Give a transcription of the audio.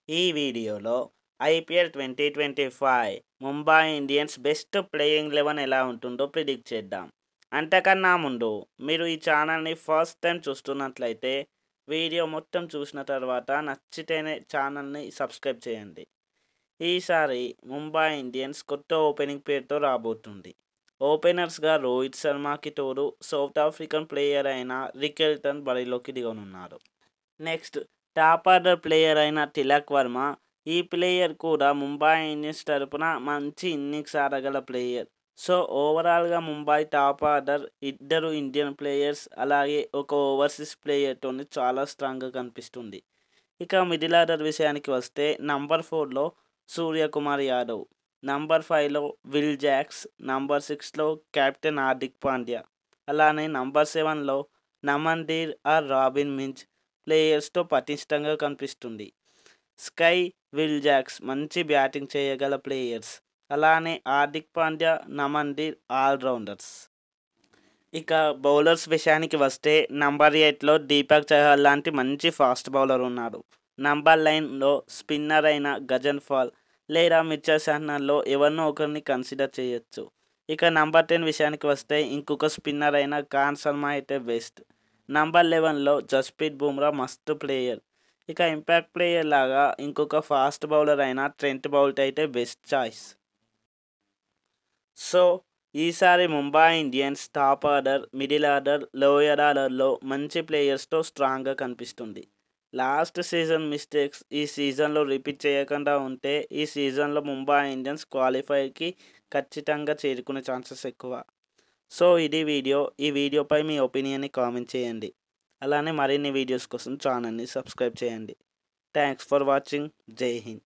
ఈ వీడియోలో IPL 2025 Mumbai Indians best playing 11 ఎలా ఉంటుందో ప్రిడిక్ట్ చేద్దాం. అంతకన్నా ముందు మీరు ఈ ఛానల్ని ఫస్ట్ టైం చూస్తున్నట్లయితే వీడియో మొత్తం చూసిన తర్వాత నచ్చితేనే ఛానల్ని సబ్స్క్రైబ్ చేయండి. ఈసారి ముంబై ఇండియన్స్ కొత్త ఓపెనింగ్ పేరుతో రాబోతుంది. ఓపెనర్స్గా రోహిత్ శర్మకి తోడు సౌత్ ఆఫ్రికన్ ప్లేయర్ అయిన రికెల్టన్ బరిలోకి దిగనున్నారు. నెక్స్ట్ టాప్ ఆర్డర్ ప్లేయర్ అయిన తిలక్ వర్మ. ఈ ప్లేయర్ కూడా ముంబై ఇండియన్స్ తరపున మంచి ఇన్నింగ్స్ ఆడగల ప్లేయర్. సో ఓవరాల్గా ముంబై టాప్ ఆర్డర్ ఇద్దరు ఇండియన్ ప్లేయర్స్ అలాగే ఒక ఓవర్సీస్ ప్లేయర్తో చాలా స్ట్రాంగ్గా కనిపిస్తుంది. ఇక మిడిల్ ఆర్డర్ విషయానికి వస్తే నంబర్ 4లో సూర్యకుమార్ యాదవ్, నంబర్ 5లో విల్ జాక్స్, నంబర్ 6లో కెప్టెన్ హార్దిక్ పాండ్యా, అలానే నంబర్ 7లో నమన్దీర్ ఆర్ రాబిన్ మించ్ ప్లేయర్స్తో పటిష్టంగా కనిపిస్తుంది. స్కై, విల్ జాక్స్ మంచి బ్యాటింగ్ చేయగల ప్లేయర్స్, అలానే హార్దిక్ పాండ్యా, నమన్దీర్ ఆల్రౌండర్స్. ఇక బౌలర్స్ విషయానికి వస్తే నంబర్ 8లో దీపక్ చహర్ లాంటి మంచి ఫాస్ట్ బౌలర్ ఉన్నాడు. నంబర్ 9లో స్పిన్నర్ అయిన గజన్ఫాల్ లేదా మిర్చా శాహ్నాల్లో ఎవరినో ఒకరిని కన్సిడర్ చేయొచ్చు. ఇక నంబర్ 10 విషయానికి వస్తే ఇంకొక స్పిన్నర్ అయిన ఖాన్ శర్మ అయితే బెస్ట్. నంబర్ 11లో జస్ప్రీత్ బుమ్రా మస్తు ప్లేయర్. ఇక ఇంపాక్ట్ ప్లేయర్ లాగా ఇంకొక ఫాస్ట్ బౌలర్ అయిన ట్రెంట్ బౌల్ట్ అయితే బెస్ట్ చాయిస్. సో ఈసారి Mumbai Indians top order, middle order, lower ఆర్డర్లో మంచి ప్లేయర్స్తో స్ట్రాంగ్గా కనిపిస్తుంది. లాస్ట్ సీజన్ మిస్టేక్స్ ఈ సీజన్లో రిపీట్ చేయకుండా ఉంటే ఈ సీజన్లో ముంబై ఇండియన్స్ క్వాలిఫైర్కి ఖచ్చితంగా చేరుకునే ఛాన్సెస్ ఎక్కువ. సో ఇది వీడియో. ఈ వీడియోపై మీ ఒపీనియన్ని కామెంట్ చేయండి. అలానే మరిన్ని వీడియోస్ కోసం ఛానల్ని సబ్స్క్రైబ్ చేయండి. Thanks for watching. జై హింద్.